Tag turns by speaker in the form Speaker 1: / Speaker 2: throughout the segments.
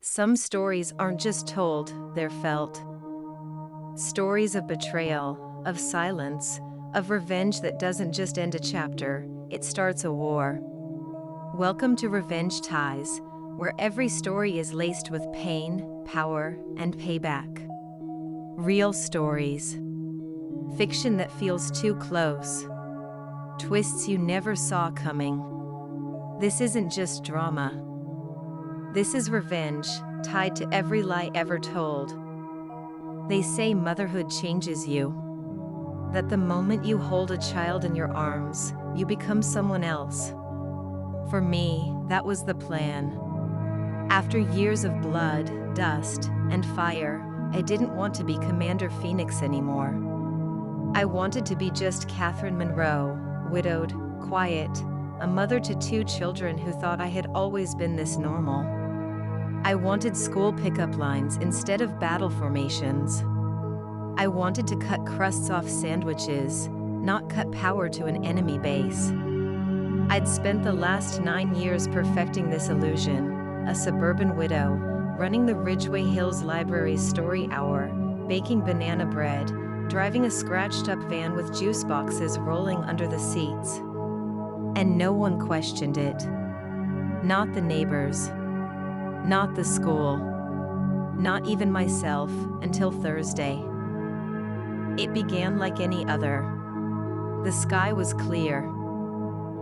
Speaker 1: Some stories aren't just told, they're felt. Stories of betrayal, of silence, of revenge that doesn't just end a chapter, it starts a war. Welcome to Revenge Ties, where every story is laced with pain, power, and payback. Real stories. Fiction that feels too close. Twists you never saw coming. This isn't just drama. This is revenge, tied to every lie ever told. They say motherhood changes you. That the moment you hold a child in your arms, you become someone else. For me, that was the plan. After years of blood, dust, and fire, I didn't want to be Commander Phoenix anymore. I wanted to be just Catherine Monroe, widowed, quiet, a mother to 2 children who thought I had always been this normal. I wanted school pickup lines instead of battle formations. I wanted to cut crusts off sandwiches, not cut power to an enemy base. I'd spent the last 9 years perfecting this illusion, a suburban widow, running the Ridgeway Hills Library's story hour, baking banana bread, driving a scratched-up van with juice boxes rolling under the seats. And no one questioned it. Not the neighbors. Not the school. Not even myself, until Thursday. It began like any other. The sky was clear.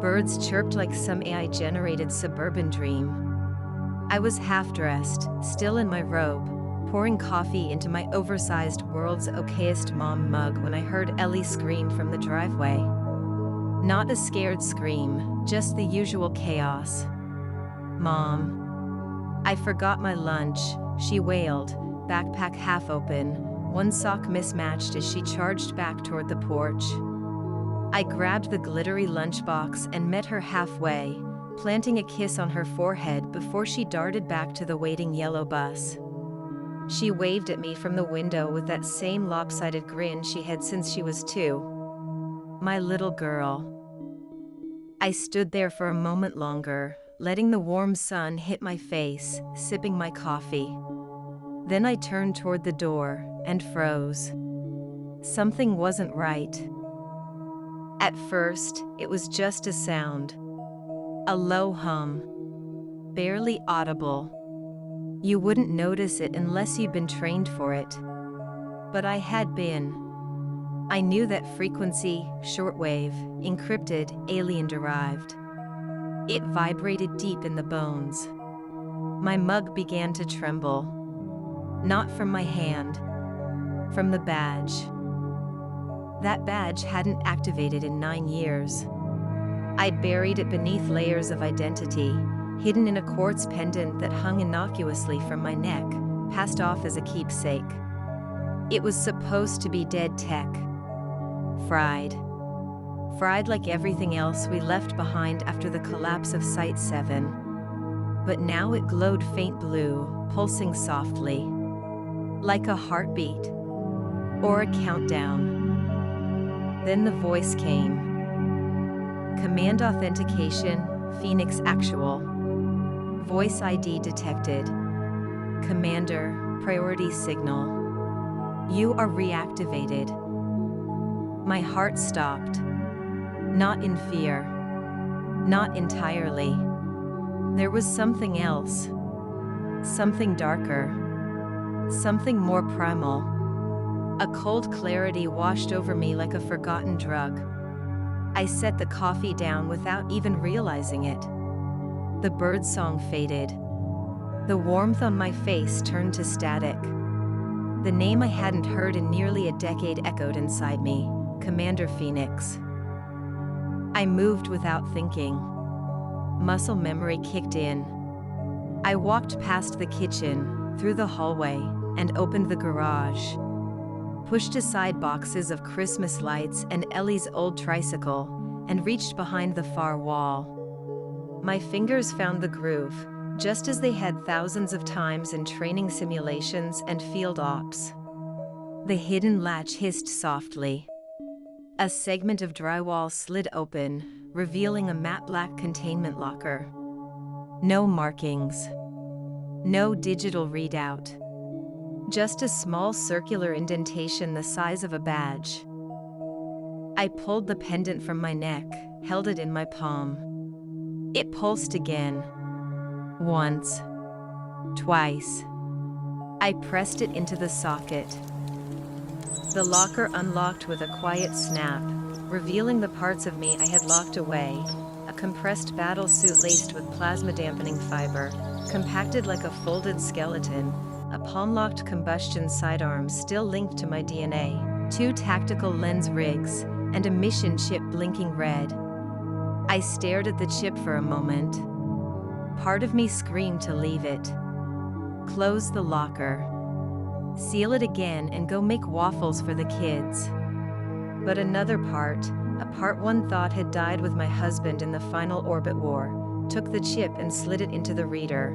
Speaker 1: Birds chirped like some AI-generated suburban dream. I was half-dressed, still in my robe, pouring coffee into my oversized World's Okayest Mom mug when I heard Ellie scream from the driveway. Not a scared scream, just the usual chaos. "Mom. I forgot my lunch," she wailed, backpack half open, one sock mismatched as she charged back toward the porch. I grabbed the glittery lunchbox and met her halfway, planting a kiss on her forehead before she darted back to the waiting yellow bus. She waved at me from the window with that same lopsided grin she had since she was 2. My little girl. I stood there for a moment longer, letting the warm sun hit my face, sipping my coffee. Then I turned toward the door and froze. Something wasn't right. At first, it was just a sound. A low hum. Barely audible. You wouldn't notice it unless you'd been trained for it. But I had been. I knew that frequency, shortwave, encrypted, alien-derived. It vibrated deep in the bones. My mug began to tremble. Not from my hand. From the badge. That badge hadn't activated in 9 years. I'd buried it beneath layers of identity, hidden in a quartz pendant that hung innocuously from my neck, passed off as a keepsake. It was supposed to be dead tech. Fried. Fried like everything else we left behind after the collapse of Site 7. But now it glowed faint blue, pulsing softly. Like a heartbeat. Or a countdown. Then the voice came. Command authentication, Phoenix Actual. Voice ID detected. Commander, priority signal. You are reactivated. My heart stopped. Not in fear. Not entirely. There was something else. Something darker. Something more primal. A cold clarity washed over me like a forgotten drug. I set the coffee down without even realizing it. The birdsong faded. The warmth on my face turned to static. The name I hadn't heard in nearly a decade echoed inside me, Commander Phoenix. I moved without thinking. Muscle memory kicked in. I walked past the kitchen, through the hallway, and opened the garage. Pushed aside boxes of Christmas lights and Ellie's old tricycle, and reached behind the far wall. My fingers found the groove, just as they had thousands of times in training simulations and field ops. The hidden latch hissed softly. A segment of drywall slid open, revealing a matte black containment locker. No markings. No digital readout. Just a small circular indentation the size of a badge. I pulled the pendant from my neck, held it in my palm. It pulsed again. Once. Twice. I pressed it into the socket. The locker unlocked with a quiet snap, revealing the parts of me I had locked away. A compressed battle suit laced with plasma-dampening fiber, compacted like a folded skeleton, a palm-locked combustion sidearm still linked to my DNA, 2 tactical lens rigs, and a mission chip blinking red. I stared at the chip for a moment. Part of me screamed to leave it. Close the locker. Seal it again and go make waffles for the kids. But another part, a part one thought had died with my husband in the final orbit war, took the chip and slid it into the reader.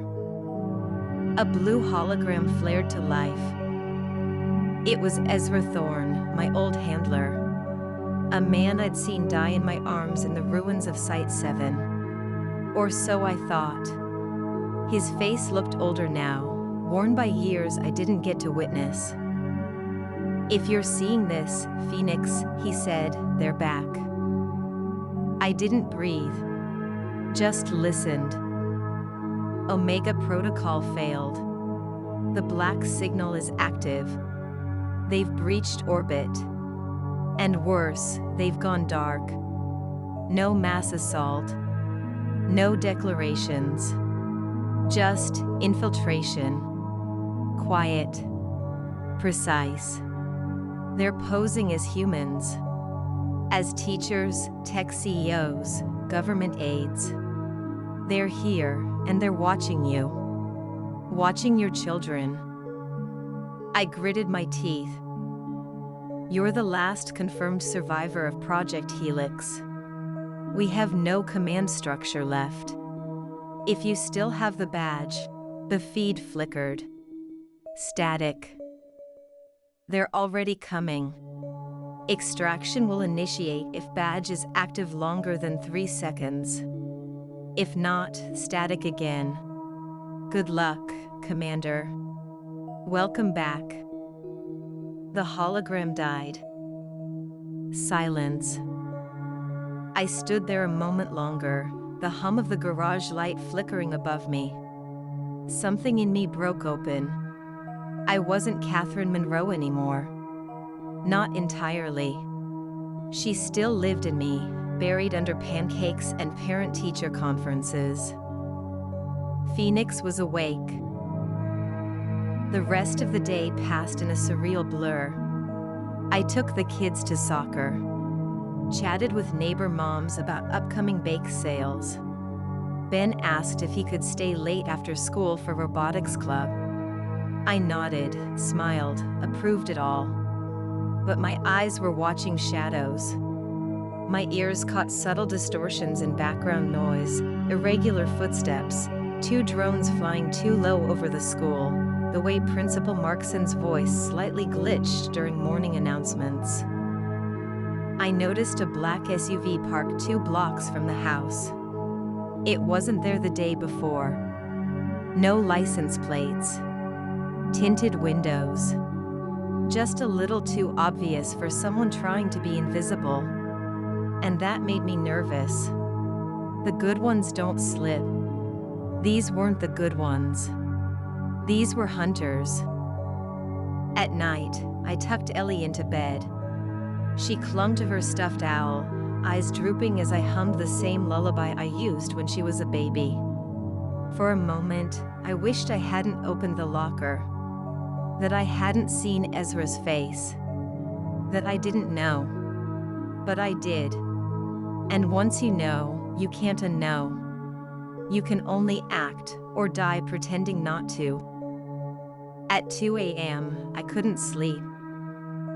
Speaker 1: A blue hologram flared to life. It was Ezra Thorne, my old handler. A man I'd seen die in my arms in the ruins of Site 7. Or so I thought. His face looked older now, worn by years I didn't get to witness. "If you're seeing this, Phoenix," he said, "they're back." I didn't breathe. Just listened. Omega protocol failed. The black signal is active. They've breached orbit. And worse, they've gone dark. No mass assault. No declarations. Just infiltration. Quiet. Precise. They're posing as humans. As teachers, tech CEOs, government aides. They're here, and they're watching you. Watching your children. I gritted my teeth. You're the last confirmed survivor of Project Helix. We have no command structure left. If you still have the badge, the feed flickered. Static. They're already coming. Extraction will initiate if badge is active longer than 3 seconds. If not, static again. Good luck, Commander. Welcome back. The hologram died. Silence. I stood there a moment longer, the hum of the garage light flickering above me. Something in me broke open. I wasn't Catherine Monroe anymore. Not entirely. She still lived in me, buried under pancakes and parent-teacher conferences. Phoenix was awake. The rest of the day passed in a surreal blur. I took the kids to soccer. Chatted with neighbor moms about upcoming bake sales. Ben asked if he could stay late after school for robotics club. I nodded, smiled, approved it all. But my eyes were watching shadows. My ears caught subtle distortions in background noise, irregular footsteps, 2 drones flying too low over the school, the way Principal Markson's voice slightly glitched during morning announcements. I noticed a black SUV parked 2 blocks from the house. It wasn't there the day before. No license plates. Tinted windows. Just a little too obvious for someone trying to be invisible. And that made me nervous. The good ones don't slip. These weren't the good ones. These were hunters. At night, I tucked Ellie into bed. She clung to her stuffed owl, eyes drooping as I hummed the same lullaby I used when she was a baby. For a moment, I wished I hadn't opened the locker. That I hadn't seen Ezra's face. That I didn't know. But I did. And once you know, you can't unknow. You can only act or die pretending not to. At 2 a.m., I couldn't sleep.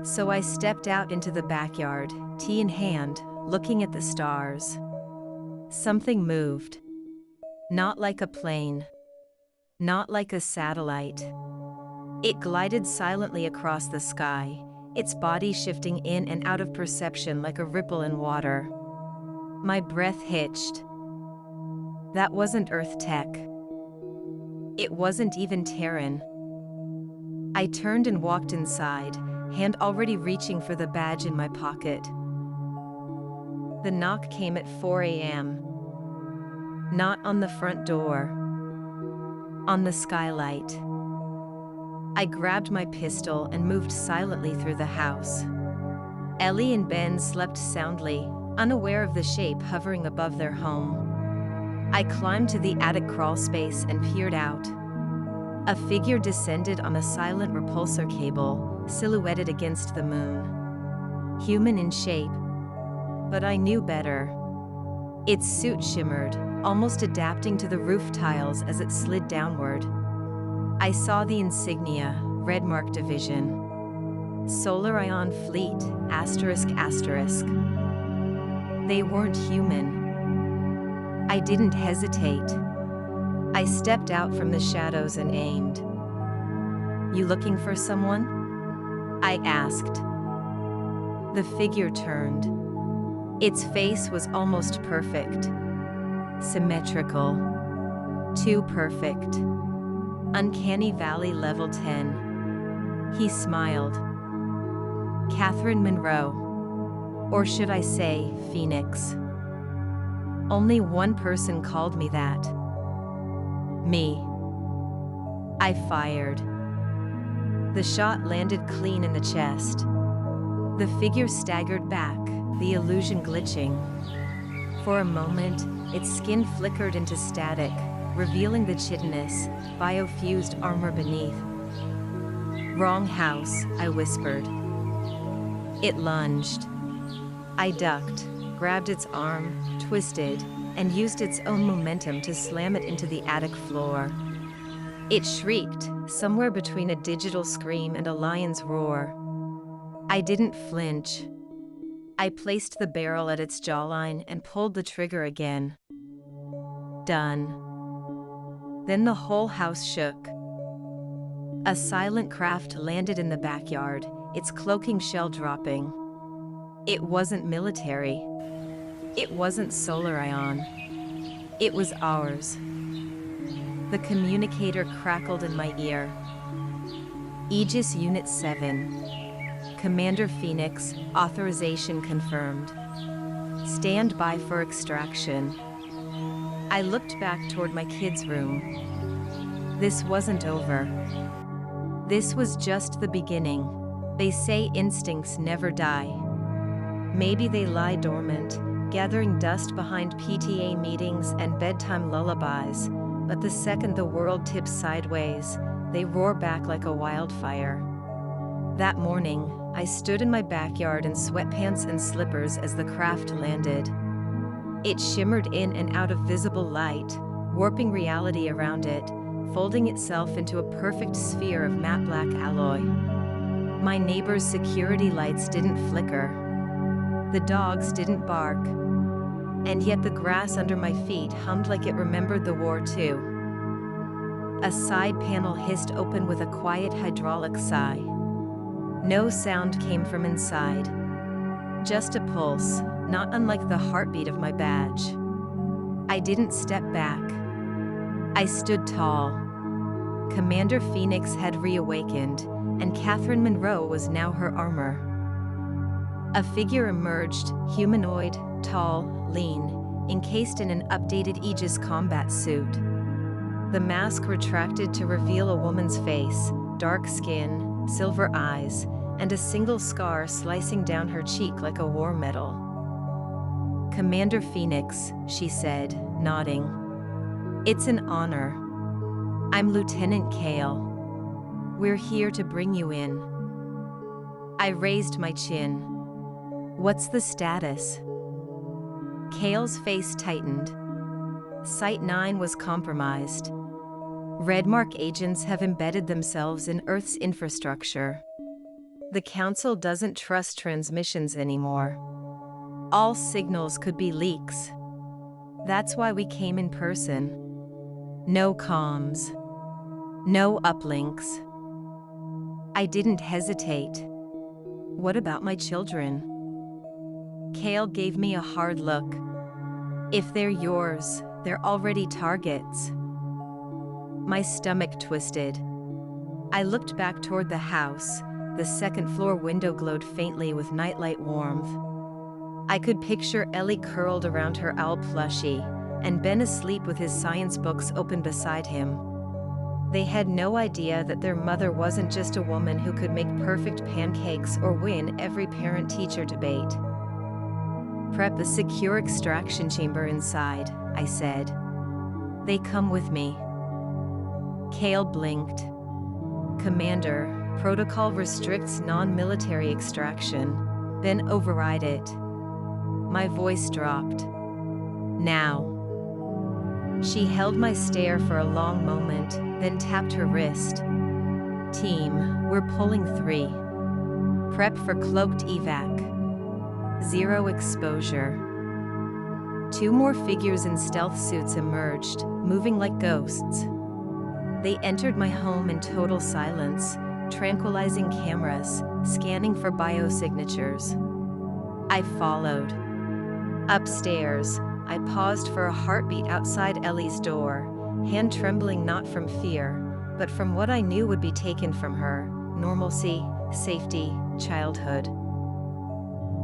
Speaker 1: So I stepped out into the backyard, tea in hand, looking at the stars. Something moved. Not like a plane. Not like a satellite. It glided silently across the sky, its body shifting in and out of perception like a ripple in water. My breath hitched. That wasn't Earth tech. It wasn't even Taryn. I turned and walked inside, hand already reaching for the badge in my pocket. The knock came at 4 a.m. Not on the front door, on the skylight. I grabbed my pistol and moved silently through the house. Ellie and Ben slept soundly, unaware of the shape hovering above their home. I climbed to the attic crawlspace and peered out. A figure descended on a silent repulsor cable, silhouetted against the moon. Human in shape, but I knew better. Its suit shimmered, almost adapting to the roof tiles as it slid downward. I saw the insignia, Red Mark Division. Solar Ion Fleet, ***. They weren't human. I didn't hesitate. I stepped out from the shadows and aimed. "You looking for someone?" I asked. The figure turned. Its face was almost perfect. Symmetrical. Too perfect. Uncanny Valley level 10. He smiled. Catherine Monroe. Or should I say, Phoenix. Only one person called me that. Me. I fired. The shot landed clean in the chest. The figure staggered back, the illusion glitching. For a moment, its skin flickered into static, revealing the chitinous, biofused armor beneath. "Wrong house," I whispered. It lunged. I ducked, grabbed its arm, twisted, and used its own momentum to slam it into the attic floor. It shrieked, somewhere between a digital scream and a lion's roar. I didn't flinch. I placed the barrel at its jawline and pulled the trigger again. Done. Then the whole house shook. A silent craft landed in the backyard, its cloaking shell dropping. It wasn't military. It wasn't Solar Ion. It was ours. The communicator crackled in my ear. Aegis Unit 7. Commander Phoenix, authorization confirmed. Stand by for extraction. I looked back toward my kids' room. This wasn't over. This was just the beginning. They say instincts never die. Maybe they lie dormant, gathering dust behind PTA meetings and bedtime lullabies, but the second the world tips sideways, they roar back like a wildfire. That morning, I stood in my backyard in sweatpants and slippers as the craft landed. It shimmered in and out of visible light, warping reality around it, folding itself into a perfect sphere of matte black alloy. My neighbor's security lights didn't flicker. The dogs didn't bark. And yet the grass under my feet hummed like it remembered the war too. A side panel hissed open with a quiet hydraulic sigh. No sound came from inside. Just a pulse, not unlike the heartbeat of my badge. I didn't step back. I stood tall. Commander Phoenix had reawakened, and Catherine Monroe was now her armor. A figure emerged, humanoid, tall, lean, encased in an updated Aegis combat suit. The mask retracted to reveal a woman's face, dark skin, silver eyes, and a single scar slicing down her cheek like a war medal. "Commander Phoenix," she said, nodding. "It's an honor. I'm Lieutenant Kale. We're here to bring you in." I raised my chin. "What's the status?" Kale's face tightened. Site 9 was compromised. Red Mark agents have embedded themselves in Earth's infrastructure. The Council doesn't trust transmissions anymore. All signals could be leaks. That's why we came in person. No comms. No uplinks. I didn't hesitate. "What about my children?" Kale gave me a hard look. "If they're yours, they're already targets." My stomach twisted. I looked back toward the house. The second-floor window glowed faintly with nightlight warmth. I could picture Ellie curled around her owl plushie, and Ben asleep with his science books open beside him. They had no idea that their mother wasn't just a woman who could make perfect pancakes or win every parent-teacher debate. "Prep a secure extraction chamber inside," I said. "They come with me." Cale blinked. "Commander, protocol restricts non-military extraction." "Then override it." My voice dropped. "Now." She held my stare for a long moment, then tapped her wrist. "Team, we're pulling 3. Prep for cloaked evac. 0 exposure." 2 more figures in stealth suits emerged, moving like ghosts. They entered my home in total silence, tranquilizing cameras, scanning for biosignatures. I followed. Upstairs, I paused for a heartbeat outside Ellie's door, hand trembling not from fear, but from what I knew would be taken from her: normalcy, safety, childhood.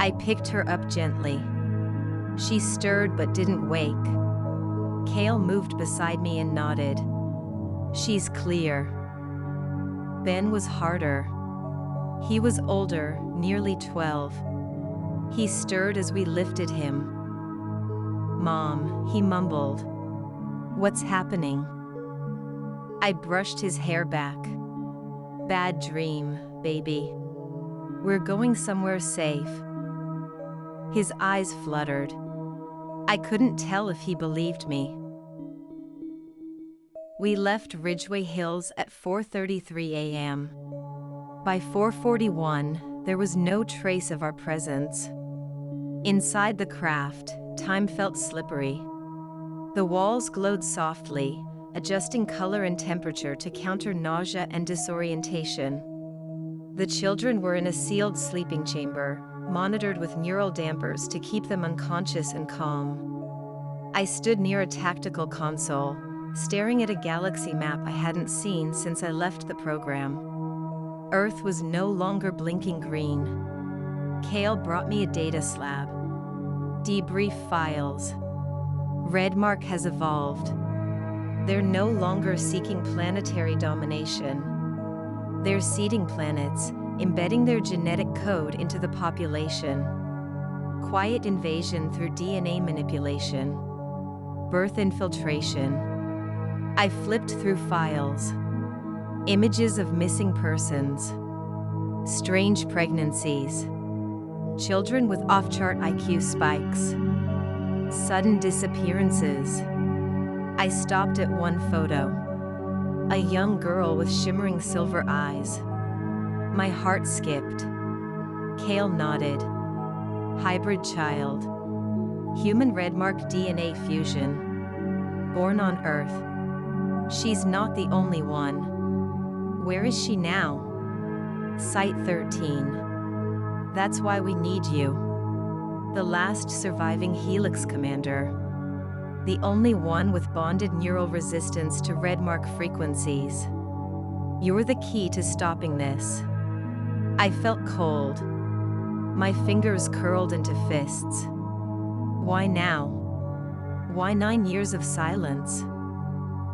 Speaker 1: I picked her up gently. She stirred but didn't wake. Cale moved beside me and nodded. "She's clear." Ben was harder. He was older, nearly 12. He stirred as we lifted him. "Mom," he mumbled. "What's happening?" I brushed his hair back. "Bad dream, baby. We're going somewhere safe." His eyes fluttered. I couldn't tell if he believed me. We left Ridgeway Hills at 4:33 a.m. By 4:41, there was no trace of our presence. Inside the craft, time felt slippery. The walls glowed softly, adjusting color and temperature to counter nausea and disorientation. The children were in a sealed sleeping chamber, monitored with neural dampers to keep them unconscious and calm. I stood near a tactical console, staring at a galaxy map I hadn't seen since I left the program. Earth was no longer blinking green. Cale brought me a data slab. "Debrief files. Redmark has evolved. They're no longer seeking planetary domination. They're seeding planets, embedding their genetic code into the population. Quiet invasion through DNA manipulation. Birth infiltration." I flipped through files. Images of missing persons. Strange pregnancies. Children with off-chart IQ spikes. Sudden disappearances. I stopped at one photo. A young girl with shimmering silver eyes. My heart skipped. Cale nodded. Hybrid child. Human Redmark DNA fusion. Born on Earth. She's not the only one. Where is she now? Site 13. That's why we need you. The last surviving Helix commander. The only one with bonded neural resistance to Redmark frequencies. You're the key to stopping this. I felt cold. My fingers curled into fists. Why now? Why 9 years of silence?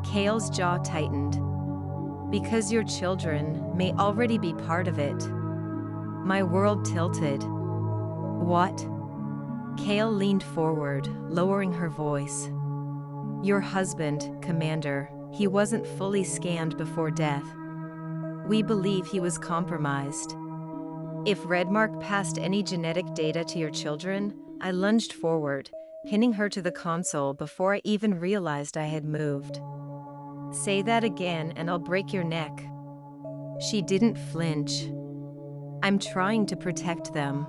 Speaker 1: Cale's jaw tightened. Because your children may already be part of it. My world tilted. What? Cale leaned forward, lowering her voice. Your husband, Commander, he wasn't fully scanned before death. We believe he was compromised. If Redmark passed any genetic data to your children, I lunged forward, pinning her to the console before I even realized I had moved. Say that again and I'll break your neck. She didn't flinch. I'm trying to protect them.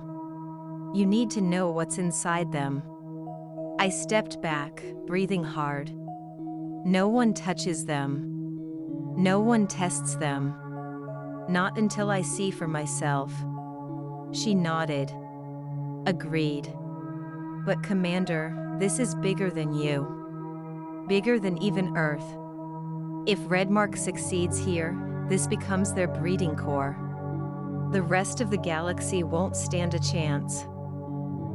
Speaker 1: You need to know what's inside them. I stepped back, breathing hard. No one touches them. No one tests them. Not until I see for myself. She nodded. Agreed. But Commander, this is bigger than you. Bigger than even Earth. If Redmark succeeds here, this becomes their breeding core. The rest of the galaxy won't stand a chance.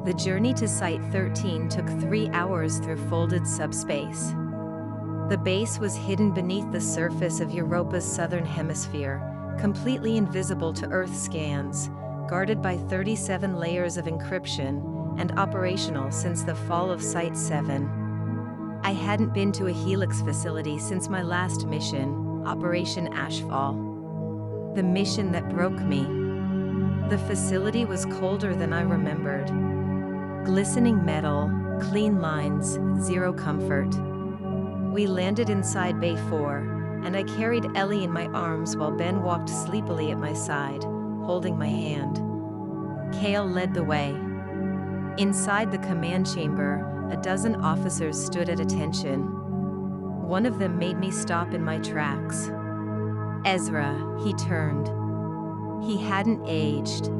Speaker 1: The journey to Site 13 took 3 hours through folded subspace. The base was hidden beneath the surface of Europa's southern hemisphere, completely invisible to Earth scans, guarded by 37 layers of encryption, and operational since the fall of Site 7. I hadn't been to a Helix facility since my last mission, Operation Ashfall. The mission that broke me. The facility was colder than I remembered. Glistening metal, clean lines, zero comfort. We landed inside Bay 4, and I carried Ellie in my arms while Ben walked sleepily at my side, holding my hand. Kale led the way. Inside the command chamber, a dozen officers stood at attention. One of them made me stop in my tracks. Ezra, he turned. He hadn't aged.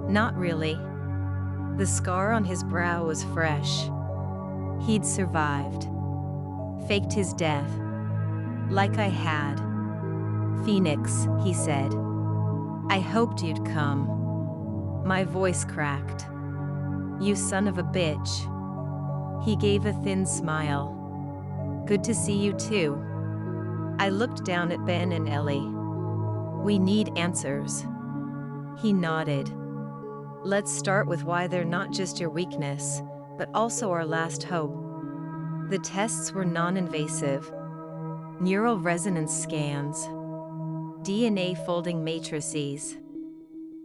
Speaker 1: Not really. The scar on his brow was fresh. He'd survived. Faked his death. Like I had. Phoenix, he said. I hoped you'd come. My voice cracked. You son of a bitch. He gave a thin smile. Good to see you too. I looked down at Ben and Ellie. We need answers. He nodded. Let's start with why they're not just your weakness, but also our last hope. The tests were non-invasive. Neural resonance scans. DNA folding matrices.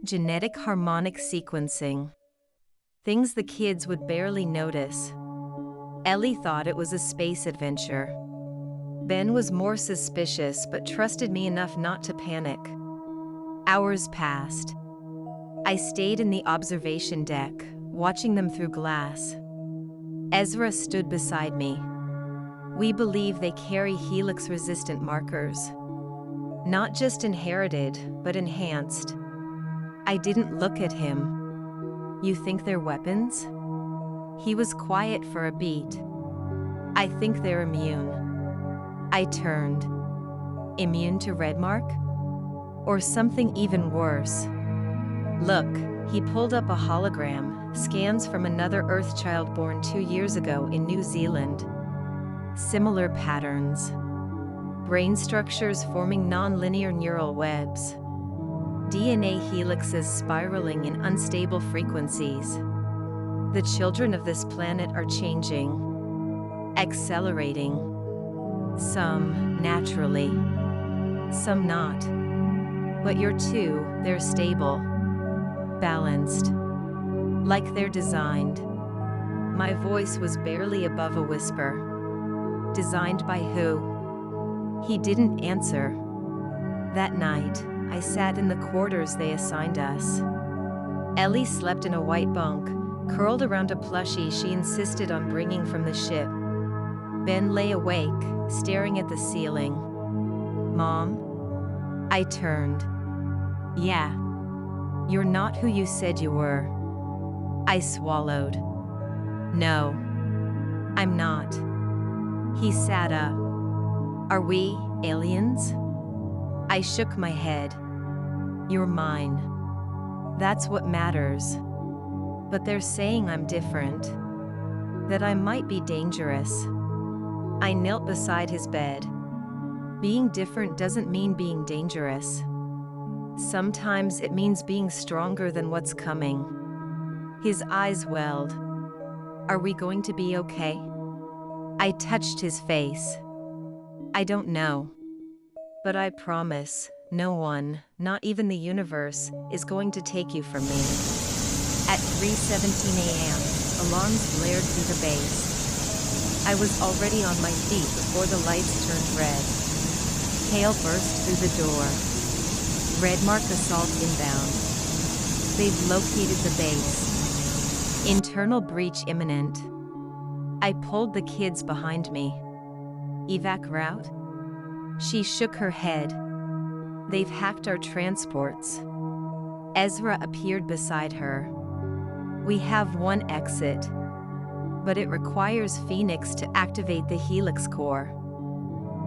Speaker 1: Genetic harmonic sequencing. Things the kids would barely notice. Ellie thought it was a space adventure. Ben was more suspicious but trusted me enough not to panic. Hours passed. I stayed in the observation deck, watching them through glass. Ezra stood beside me. We believe they carry Helix-resistant markers. Not just inherited, but enhanced. I didn't look at him. You think they're weapons? He was quiet for a beat. I think they're immune. I turned. Immune to Redmark? Or something even worse? Look, he pulled up a hologram, scans from another Earthchild born 2 years ago in New Zealand. Similar patterns. Brain structures forming non-linear neural webs. DNA helixes spiraling in unstable frequencies. The children of this planet are changing. Accelerating. Some naturally. Some not. But your two, they're stable. Balanced. Like they're designed. My voice was barely above a whisper. Designed by who? He didn't answer. That night, I sat in the quarters they assigned us. Ellie slept in a white bunk, curled around a plushie she insisted on bringing from the ship. Ben lay awake, staring at the ceiling. Mom? I turned. Yeah. You're not who you said you were. I swallowed. No. I'm not. He sat up. Are we aliens? I shook my head. You're mine. That's what matters. But they're saying I'm different. That I might be dangerous. I knelt beside his bed. Being different doesn't mean being dangerous. Sometimes it means being stronger than what's coming. His eyes welled. Are we going to be okay? I touched his face. I don't know. But I promise, no one, not even the universe, is going to take you from me. At 3:17 a.m., alarms blared through the base. I was already on my feet before the lights turned red. Kale burst through the door. Redmark assault inbound. They've located the base. Internal breach imminent. I pulled the kids behind me. Evac route? She shook her head. They've hacked our transports. Ezra appeared beside her. We have one exit, but it requires Phoenix to activate the Helix core.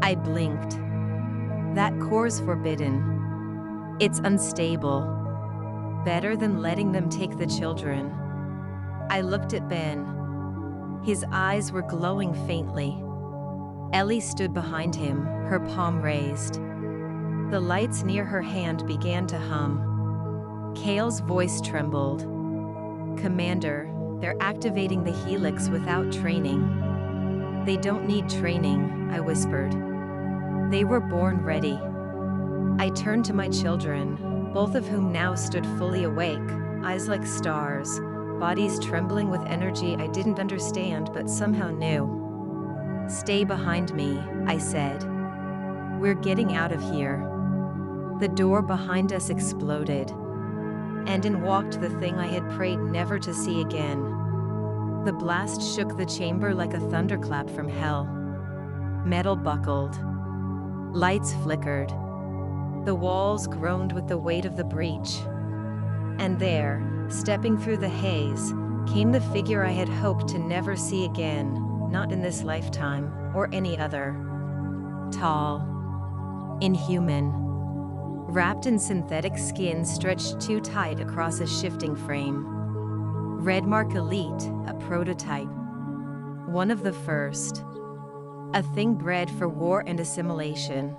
Speaker 1: I blinked. That core's forbidden. It's unstable. Better than letting them take the children. I looked at Ben. His eyes were glowing faintly. Ellie stood behind him, her palm raised. The lights near her hand began to hum. Kale's voice trembled. "Commander, they're activating the helix without training." "They don't need training," I whispered. "They were born ready." I turned to my children, both of whom now stood fully awake, eyes like stars, bodies trembling with energy I didn't understand but somehow knew. "Stay behind me," I said. "We're getting out of here." The door behind us exploded, and in walked the thing I had prayed never to see again. The blast shook the chamber like a thunderclap from hell. Metal buckled. Lights flickered. The walls groaned with the weight of the breach. And there, stepping through the haze, came the figure I had hoped to never see again, not in this lifetime, or any other. Tall. Inhuman. Wrapped in synthetic skin stretched too tight across a shifting frame. Redmark Elite, a prototype. One of the first. A thing bred for war and assimilation.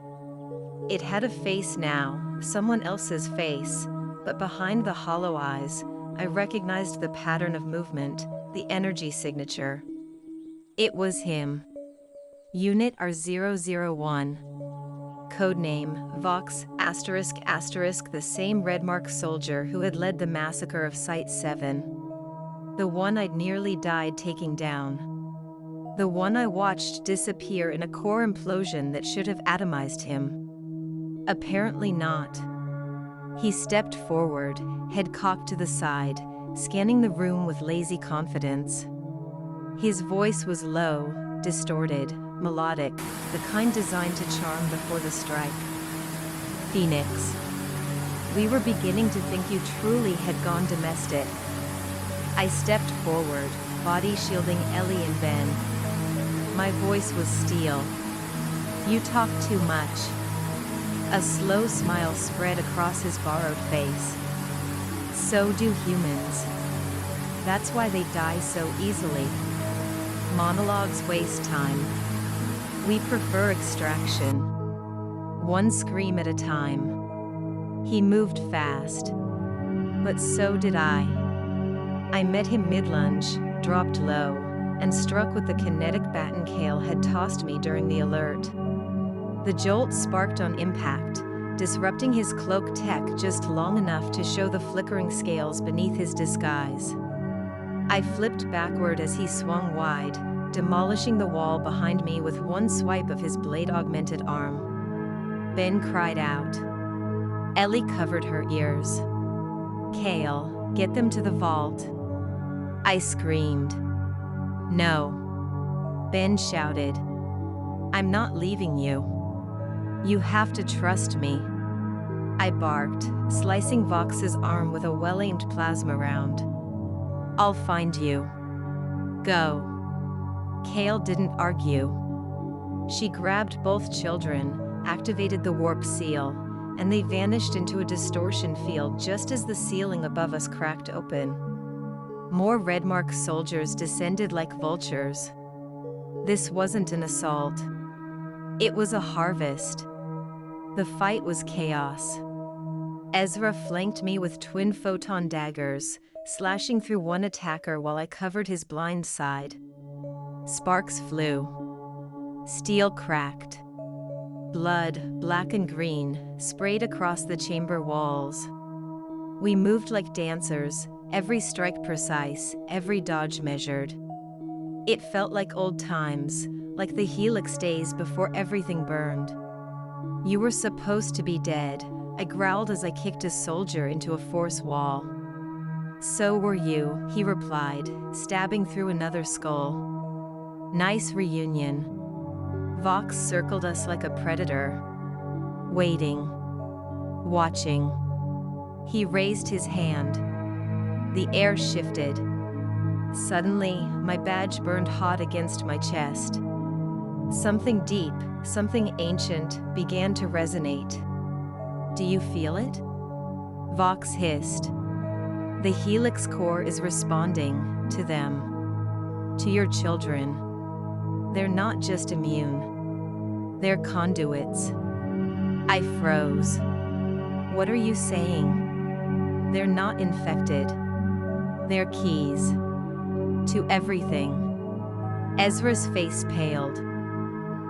Speaker 1: It had a face now, someone else's face, but behind the hollow eyes, I recognized the pattern of movement, the energy signature. It was him. Unit R001. Codename, Vox, ****, the same Redmark soldier who had led the massacre of Site 7. The one I'd nearly died taking down. The one I watched disappear in a core implosion that should have atomized him. Apparently not. He stepped forward, head cocked to the side, scanning the room with lazy confidence. His voice was low, distorted, melodic, the kind designed to charm before the strike. "Phoenix, we were beginning to think you truly had gone domestic." I stepped forward, body shielding Ellie and Ben. My voice was steel. "You talk too much." A slow smile spread across his borrowed face. "So do humans. That's why they die so easily. Monologues waste time. We prefer extraction. One scream at a time." He moved fast. But so did I. I met him mid-lunge, dropped low, and struck with the kinetic baton Kale had tossed me during the alert. The jolt sparked on impact, disrupting his cloak tech just long enough to show the flickering scales beneath his disguise. I flipped backward as he swung wide, demolishing the wall behind me with one swipe of his blade-augmented arm. Ben cried out. Ellie covered her ears. "Kale, get them to the vault." I screamed. "No." Ben shouted. "I'm not leaving you. You have to trust me." I barked, slicing Vox's arm with a well-aimed plasma round. "I'll find you. Go." Kale didn't argue. She grabbed both children, activated the warp seal, and they vanished into a distortion field just as the ceiling above us cracked open. More Redmark soldiers descended like vultures. This wasn't an assault. It was a harvest. The fight was chaos. Ezra flanked me with twin photon daggers, slashing through one attacker while I covered his blind side. Sparks flew. Steel cracked. Blood, black and green, sprayed across the chamber walls. We moved like dancers, every strike precise, every dodge measured. It felt like old times, like the Helix days before everything burned. "You were supposed to be dead," I growled as I kicked a soldier into a force wall. "So were you," he replied, stabbing through another skull. "Nice reunion." Vox circled us like a predator. Waiting. Watching. He raised his hand. The air shifted. Suddenly, my badge burned hot against my chest. Something deep, something ancient, began to resonate. Do you feel it? Vox hissed. The helix core is responding to them. To your children. They're not just immune. They're conduits. I froze. What are you saying? They're not infected. They're keys. To everything. Ezra's face paled.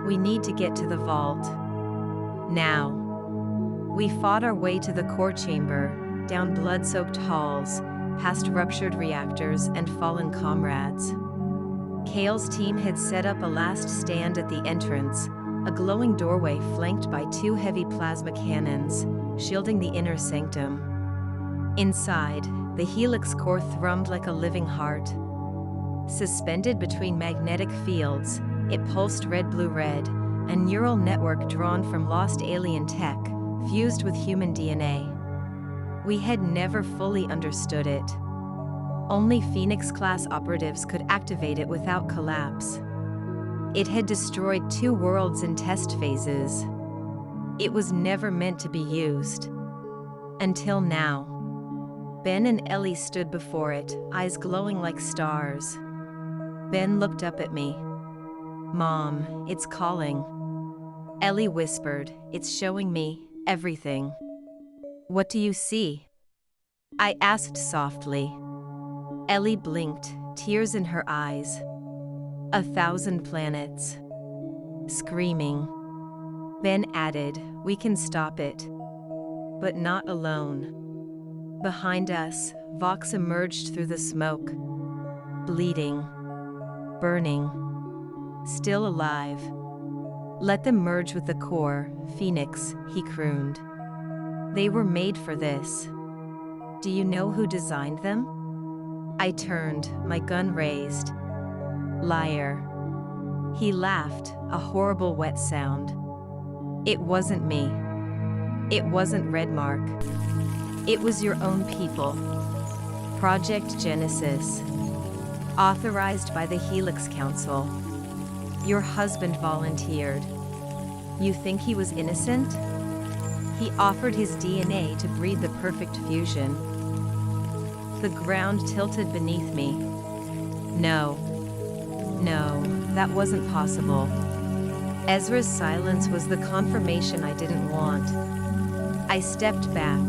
Speaker 1: We need to get to the vault. Now. We fought our way to the core chamber, down blood-soaked halls, past ruptured reactors and fallen comrades. Kale's team had set up a last stand at the entrance, a glowing doorway flanked by 2 heavy plasma cannons, shielding the inner sanctum. Inside, the helix core thrummed like a living heart. Suspended between magnetic fields, it pulsed red-blue-red, a neural network drawn from lost alien tech, fused with human DNA. We had never fully understood it. Only Phoenix-class operatives could activate it without collapse. It had destroyed 2 worlds in test phases. It was never meant to be used. Until now. Ben and Ellie stood before it, eyes glowing like stars. Ben looked up at me. Mom, it's calling. Ellie whispered, it's showing me everything. What do you see? I asked softly. Ellie blinked, tears in her eyes. 1,000 planets. Screaming. Ben added, we can stop it. But not alone. Behind us, Vox emerged through the smoke. Bleeding. Burning. Still alive. Let them merge with the core, Phoenix, he crooned. They were made for this. Do you know who designed them? I turned, my gun raised. Liar. He laughed, a horrible wet sound. It wasn't me. It wasn't Redmark. It was your own people. Project Genesis. Authorized by the Helix Council. Your husband volunteered. You think he was innocent? He offered his DNA to breed the perfect fusion. The ground tilted beneath me. No, that wasn't possible. Ezra's silence was the confirmation I didn't want. I stepped back,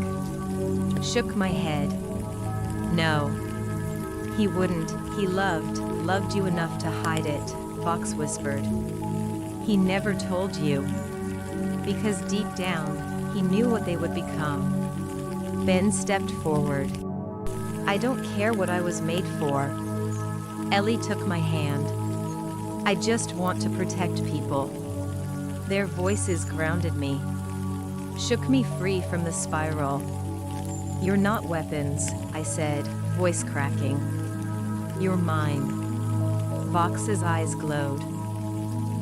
Speaker 1: shook my head. No, he wouldn't. He loved you enough to hide it, Vox whispered. He never told you. Because deep down, he knew what they would become. Ben stepped forward. I don't care what I was made for. Ellie took my hand. I just want to protect people. Their voices grounded me, shook me free from the spiral. You're not weapons, I said, voice cracking. You're mine. Vox's eyes glowed.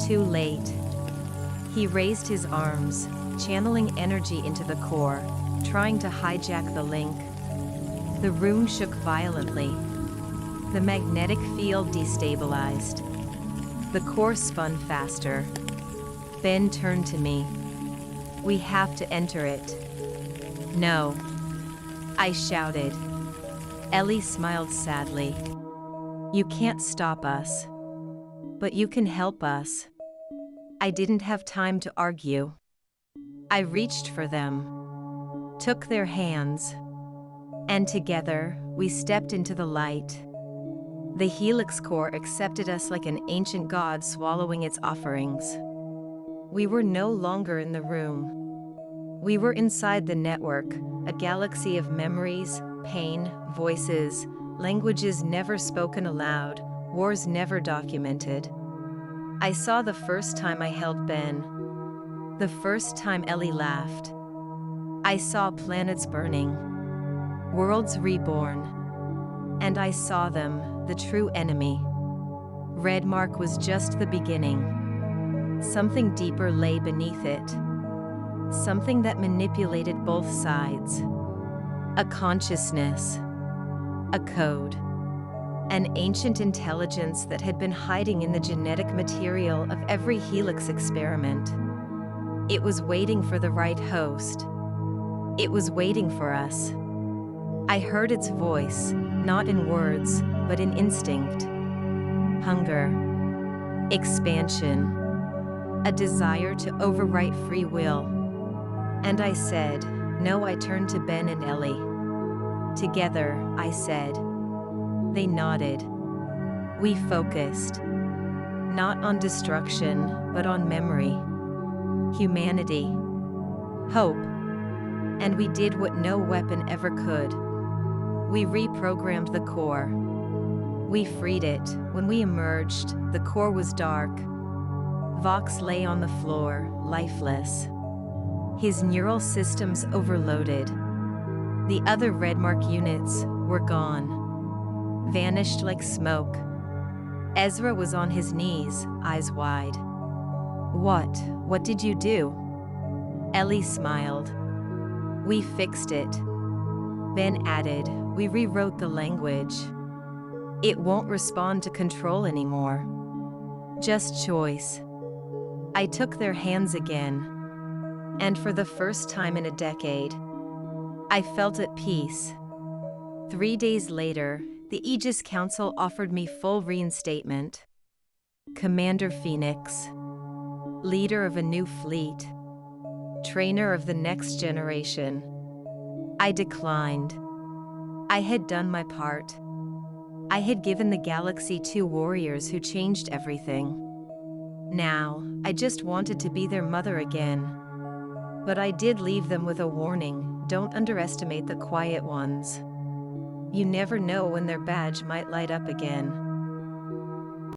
Speaker 1: Too late. He raised his arms, channeling energy into the core, trying to hijack the link. The room shook violently. The magnetic field destabilized. The core spun faster. Ben turned to me. We have to enter it. No. I shouted. Ellie smiled sadly. You can't stop us. But you can help us. I didn't have time to argue. I reached for them, took their hands, and together, we stepped into the light. The Helix Core accepted us like an ancient god swallowing its offerings. We were no longer in the room. We were inside the network, a galaxy of memories, pain, voices, languages never spoken aloud, wars never documented. I saw the first time I held Ben. The first time Ellie laughed. I saw planets burning. Worlds reborn. And I saw them, the true enemy. Redmark was just the beginning. Something deeper lay beneath it. Something that manipulated both sides. A consciousness. A code. An ancient intelligence that had been hiding in the genetic material of every helix experiment. It was waiting for the right host. It was waiting for us. I heard its voice, not in words, but in instinct. Hunger. Expansion. A desire to overwrite free will. And I said, no. I turned to Ben and Ellie. Together, I said. They nodded. We focused. Not on destruction, but on memory. Humanity. Hope. And we did what no weapon ever could. We reprogrammed the core. We freed it. When we emerged, the core was dark. Vox lay on the floor, lifeless. His neural systems overloaded. The other Redmark units were gone. Vanished like smoke. Ezra was on his knees, eyes wide. What did you do? Ellie smiled. We fixed it. Ben added, we rewrote the language. It won't respond to control anymore. Just choice. I took their hands again. And for the first time in a decade, I felt at peace. 3 days later, the Aegis Council offered me full reinstatement. Commander Phoenix. Leader of a new fleet. Trainer of the next generation. I declined. I had done my part. I had given the galaxy 2 warriors who changed everything. Now, I just wanted to be their mother again. But I did leave them with a warning: don't underestimate the quiet ones. You never know when their badge might light up again.